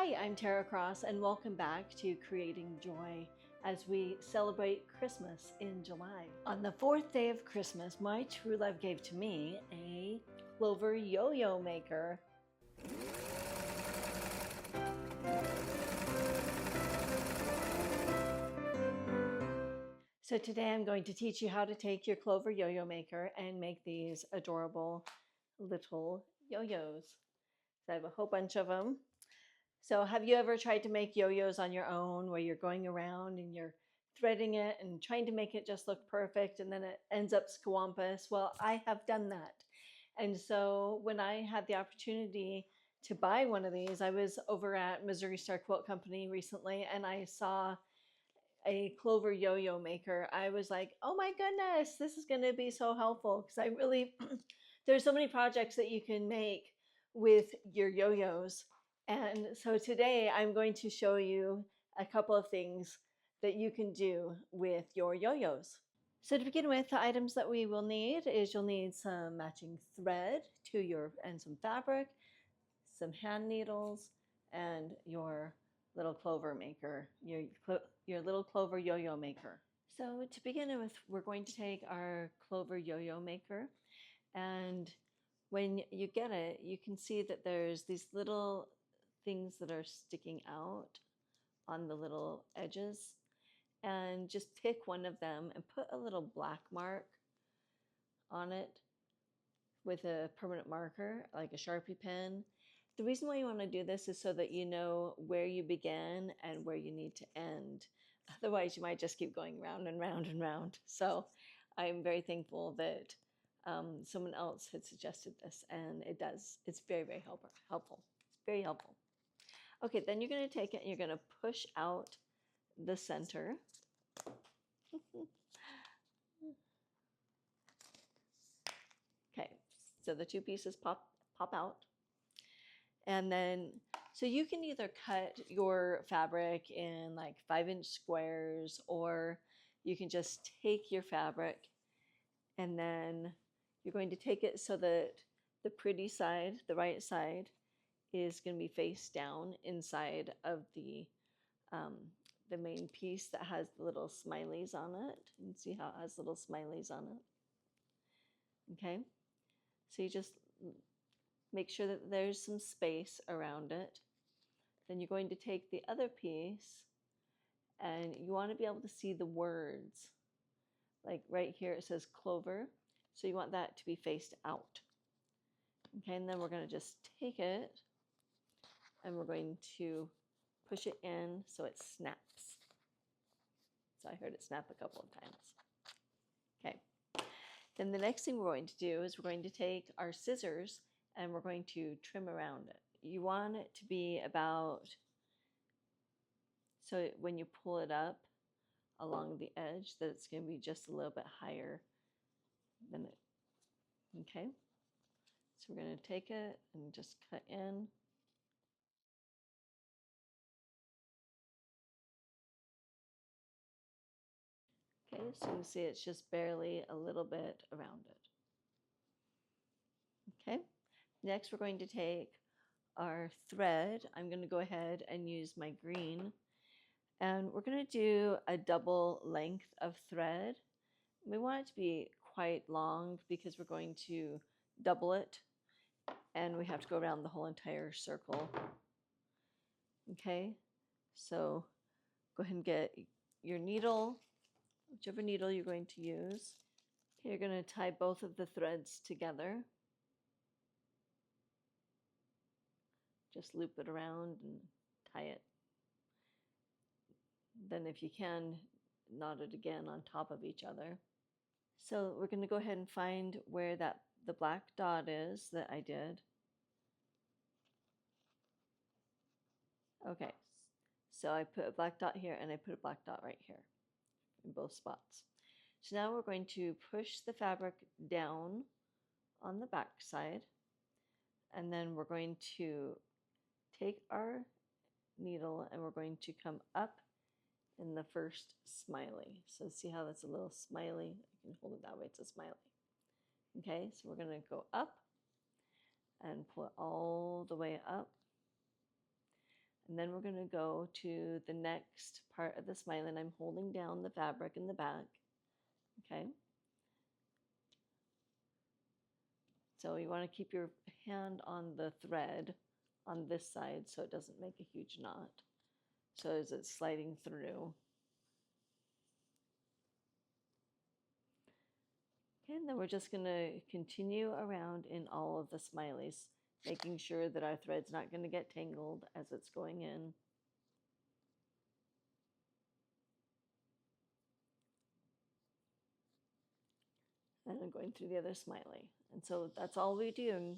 Hi, I'm Tara Cross, and welcome back to Creating Joy as we celebrate Christmas in July. On the fourth day of Christmas, my true love gave to me a Clover yo-yo maker. So today I'm going to teach you how to take your Clover yo-yo maker and make these adorable little yo-yos. So I have a whole bunch of them. So have you ever tried to make yo-yos on your own where you're going around and you're threading it and trying to make it just look perfect and then it ends up squampus? Well, I have done that. And so when I had the opportunity to buy one of these, I was over at Missouri Star Quilt Company recently and I saw a Clover yo-yo maker. I was like, oh my goodness, this is going to be so helpful because I really, there's so many projects that you can make with your yo-yos. And so today I'm going to show you a couple of things that you can do with your yo-yos. So to begin with, the items that we will need is you'll need some matching thread and some fabric, some hand needles, and your little clover maker, your little clover yo-yo maker. So to begin with, we're going to take our clover yo-yo maker, and when you get it, you can see that there's these little things that are sticking out on the little edges, and just pick one of them and put a little black mark on it with a permanent marker, like a Sharpie pen. The reason why you want to do this is so that you know where you begin and where you need to end. Otherwise, you might just keep going round and round and round. So I'm very thankful that someone else had suggested this, and it does. It's very, very helpful. It's very helpful. Okay, then you're going to take it and you're going to push out the center. Okay, so the two pieces pop out. And then, so you can either cut your fabric in like 5-inch squares, or you can just take your fabric and then you're going to take it so that the pretty side, the right side, is going to be face down inside of the main piece that has the little smileys on it. You can see how it has little smileys on it. Okay, so you just make sure that there's some space around it. Then you're going to take the other piece and you want to be able to see the words. Like right here it says Clover, so you want that to be faced out. Okay, and then we're going to just take it and we're going to push it in so it snaps. So I heard it snap a couple of times. Okay, then the next thing we're going to do is we're going to take our scissors and we're going to trim around it. You want it to be about, so when you pull it up along the edge, that it's going to be just a little bit higher than it. Okay, so we're going to take it and just cut in. Okay, so you see it's just barely a little bit around it. Okay, next we're going to take our thread. I'm going to go ahead and use my green, and we're going to do a double length of thread. We want it to be quite long because we're going to double it and we have to go around the whole entire circle. Okay, so go ahead and get your needle, whichever needle you're going to use. Okay, you're going to tie both of the threads together. Just loop it around and tie it. Then if you can, knot it again on top of each other. So we're going to go ahead and find where the black dot is that I did. Okay, so I put a black dot here and I put a black dot right here in both spots. So now we're going to push the fabric down on the back side, and then we're going to take our needle and we're going to come up in the first smiley. So see how that's a little smiley? I can hold it that way, it's a smiley. Okay, so we're going to go up and pull it all the way up. And then we're going to go to the next part of the smiley, and I'm holding down the fabric in the back. Okay. So you want to keep your hand on the thread on this side so it doesn't make a huge knot. So as it's sliding through. Okay, and then we're just going to continue around in all of the smileys, making sure that our thread's not going to get tangled as it's going in. And I'm going through the other smiley. And so that's all we do.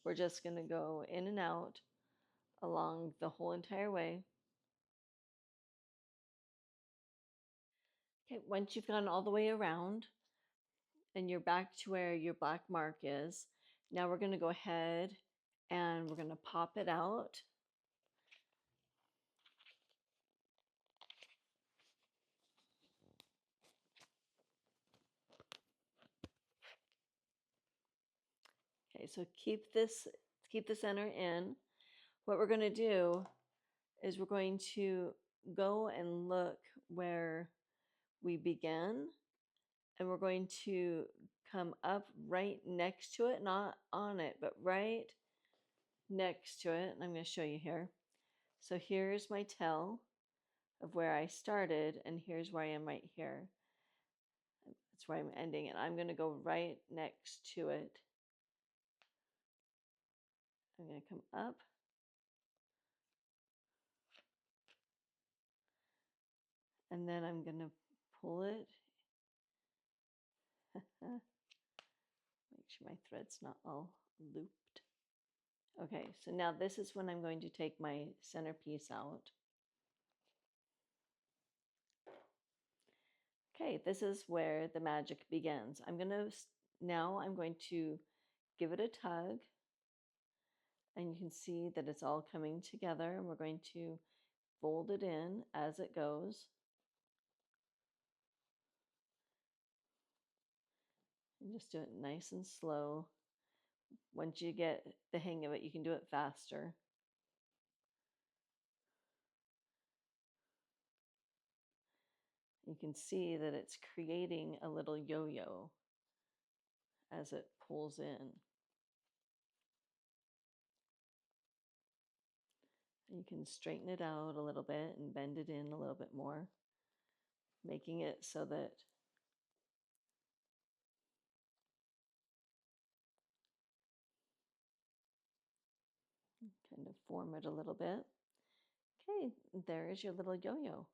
We're just going to go in and out along the whole entire way. Okay, once you've gone all the way around and you're back to where your black mark is, now we're going to go ahead and we're going to pop it out. Okay, so keep the center in. What we're going to do is we're going to go and look where we begin, and we're going to come up right next to it, not on it, but right next to it. And I'm going to show you here. So here's my tail of where I started, and here's where I am right here. That's where I'm ending, and I'm going to go right next to it. I'm going to come up. And then I'm going to pull it. Make sure my thread's not all looped. Okay, so now this is when I'm going to take my centerpiece out. Okay, this is where the magic begins. I'm going to give it a tug, and you can see that it's all coming together, and we're going to fold it in as it goes. And just do it nice and slow. Once you get the hang of it, you can do it faster. You can see that it's creating a little yo-yo as it pulls in. You can straighten it out a little bit and bend it in a little bit more, making it so that kind of form it a little bit. Okay, there is your little yo-yo.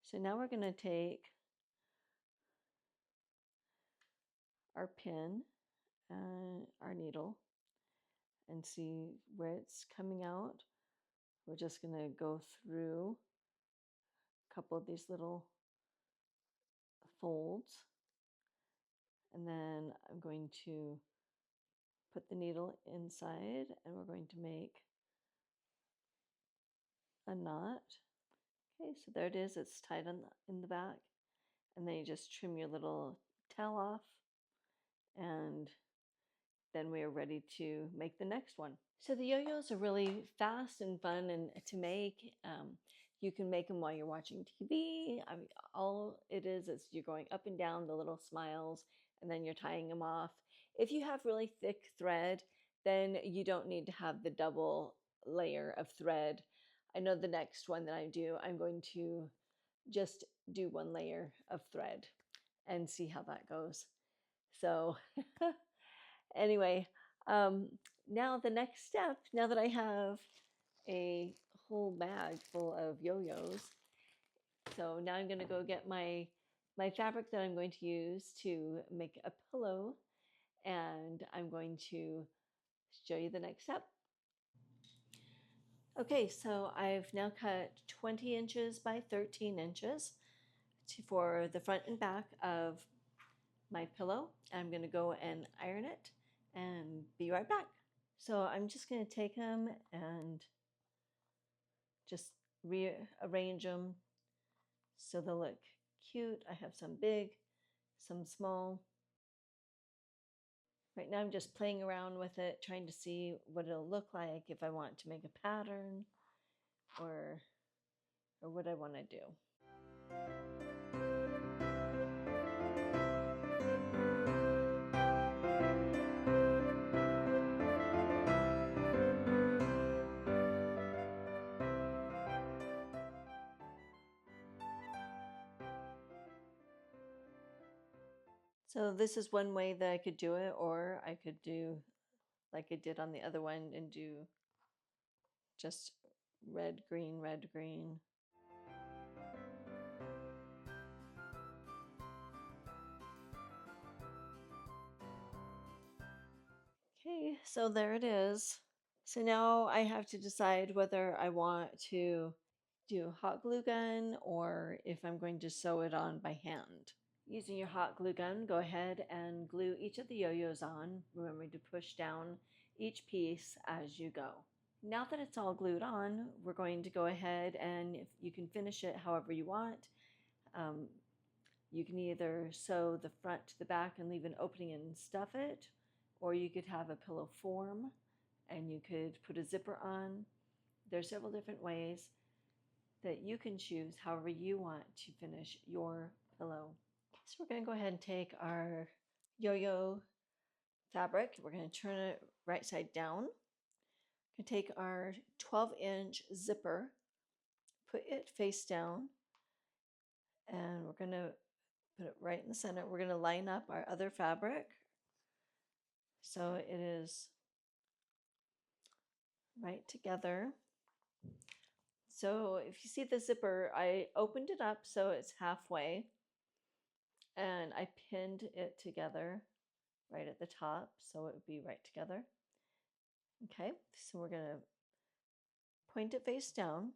So now we're going to take our pin, our needle, and see where it's coming out. We're just going to go through a couple of these little folds, and then I'm going to put the needle inside, and we're going to make a knot. Okay, so there it is. It's tied on in the back, and then you just trim your little tail off, and then we are ready to make the next one. So the yo-yos are really fast and fun and to make. You can make them while you're watching TV. I mean, all it is you're going up and down the little smiles, and then you're tying them off. If you have really thick thread, then you don't need to have the double layer of thread. I know the next one that I do, I'm going to just do one layer of thread and see how that goes. So anyway, now the next step, now that I have a whole bag full of yo-yos, so now I'm going to go get my fabric that I'm going to use to make a pillow, and I'm going to show you the next step. Okay, so I've now cut 20 inches by 13 inches for the front and back of my pillow. I'm going to go and iron it and be right back. So I'm just going to take them and just rearrange them so they'll look cute. I have some big, some small. Right now I'm just playing around with it, trying to see what it'll look like if I want to make a pattern or what I want to do. So this is one way that I could do it, or I could do like I did on the other one and do just red, green, red, green. Okay, so there it is. So now I have to decide whether I want to do hot glue gun or if I'm going to sew it on by hand. Using your hot glue gun, go ahead and glue each of the yo-yos on. Remember to push down each piece as you go. Now that it's all glued on, we're going to go ahead and if you can finish it however you want. You can either sew the front to the back and leave an opening and stuff it, or you could have a pillow form and you could put a zipper on. There's several different ways that you can choose however you want to finish your pillow. So we're going to go ahead and take our yo-yo fabric. We're going to turn it right side down. We're going to take our 12-inch zipper, put it face down, and we're going to put it right in the center. We're going to line up our other fabric so it is right together. So if you see the zipper, I opened it up so it's halfway and I pinned it together right at the top so it would be right together. Okay, so we're going to point it face down.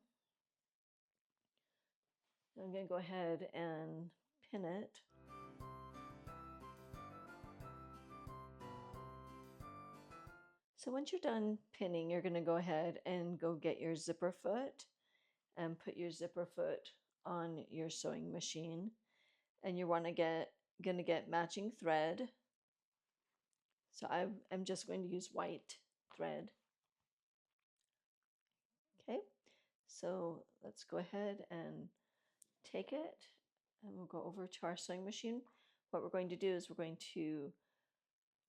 I'm going to go ahead and pin it. So once you're done pinning, you're going to go ahead and go get your zipper foot and put your zipper foot on your sewing machine. And you want to get matching thread. So I'm just going to use white thread. Okay, so let's go ahead and take it and we'll go over to our sewing machine. What we're going to do is we're going to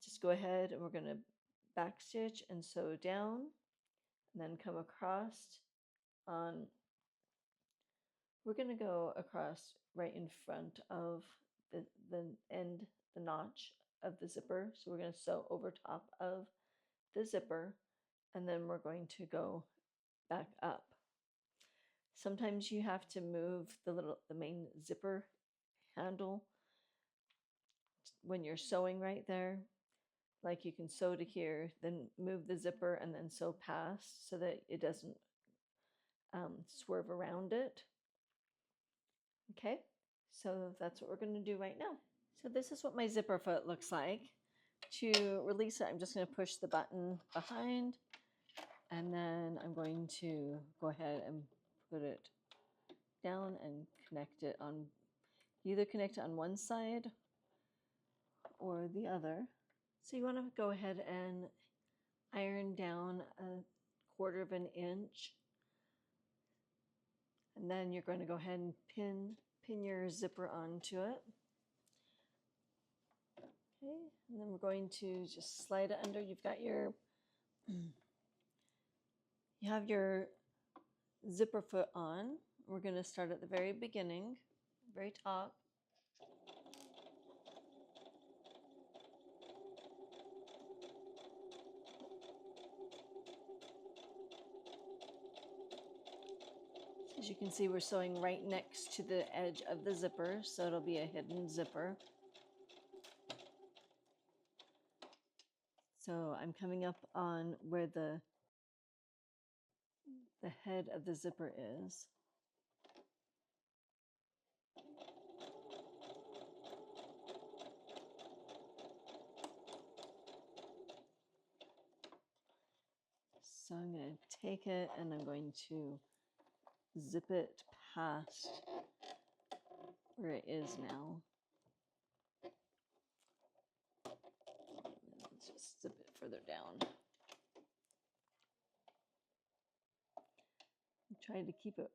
just go ahead and we're going to backstitch and sew down and then come across on, we're going to go across right in front of the end, the notch of the zipper. So we're going to sew over top of the zipper and then we're going to go back up. Sometimes you have to move the main zipper handle when you're sewing right there. Like you can sew to here, then move the zipper and then sew past so that it doesn't swerve around it. Okay, so that's what we're going to do right now. So this is what my zipper foot looks like. To release it, I'm just going to push the button behind and then I'm going to go ahead and put it down and connect it on, either connect it on one side or the other. So you want to go ahead and iron down 1/4 of an inch. And then you're going to go ahead and pin your zipper onto it. Okay, and then we're going to just slide it under. You've got your, you have your zipper foot on. We're going to start at the very beginning, very top. As you can see, we're sewing right next to the edge of the zipper, so it'll be a hidden zipper. So I'm coming up on where the head of the zipper is. So I'm going to take it and I'm going to zip it past where it is now. Let's just zip it further down. I'm trying to keep it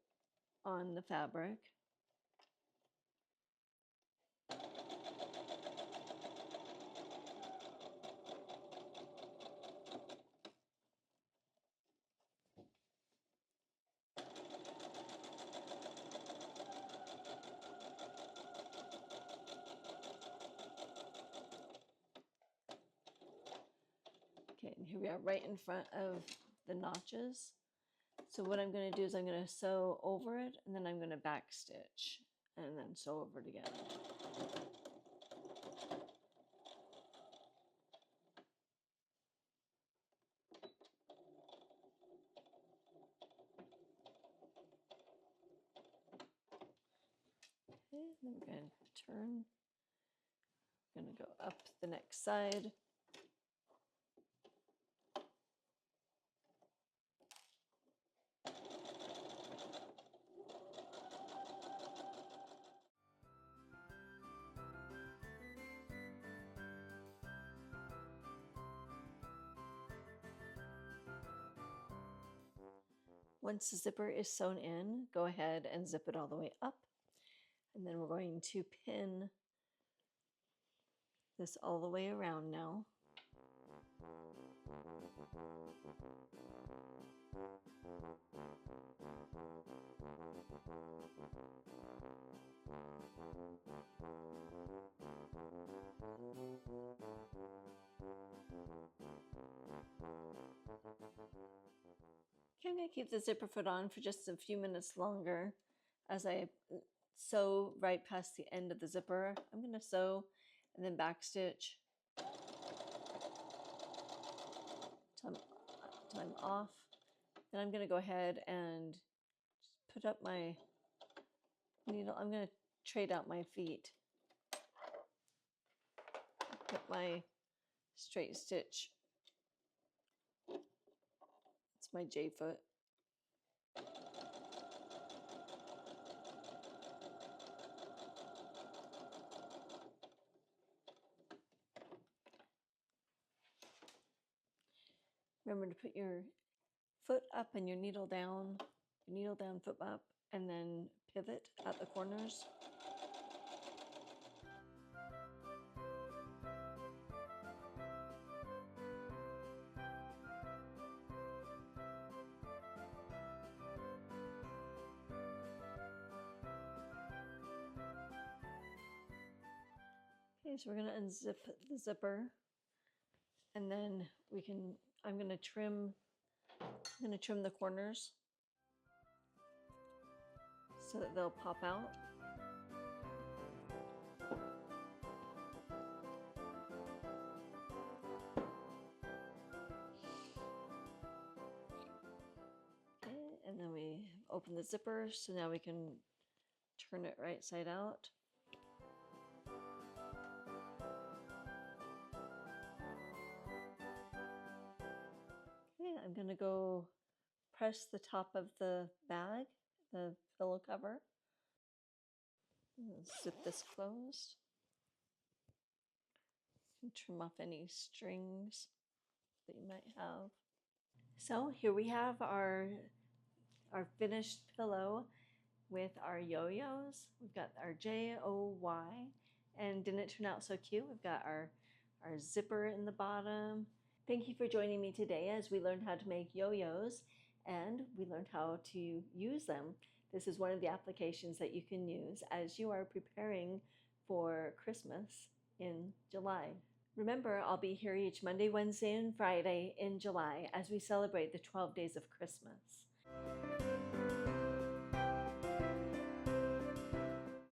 on the fabric. Okay, and here we are right in front of the notches. So what I'm going to do is I'm going to sew over it, and then I'm going to back stitch and then sew over it again. Okay, then we're going to turn. I'm going to go up the next side. Once the zipper is sewn in, go ahead and zip it all the way up. And then we're going to pin this all the way around now. Okay, I'm going to keep the zipper foot on for just a few minutes longer as I sew right past the end of the zipper. I'm going to sew and then backstitch till I'm off. Then I'm going to go ahead and just put up my needle. I'm going to trade out my feet. Put my straight stitch. It's my J foot. Remember to put your foot up and your needle down, foot up, and then pivot at the corners. Okay, so we're going to unzip the zipper, and then I'm going to trim the corners so that they'll pop out. Okay, and then we open the zipper, so now we can turn it right side out. Okay, I'm going to go press the top of the bag, the pillow cover. Zip this closed. And trim off any strings that you might have. So here we have our finished pillow with our yo-yos. We've got our J-O-Y, and didn't it turn out so cute? We've got our zipper in the bottom. Thank you for joining me today as we learned how to make yo-yos and we learned how to use them. This is one of the applications that you can use as you are preparing for Christmas in July. Remember, I'll be here each Monday, Wednesday, and Friday in July as we celebrate the 12 days of Christmas.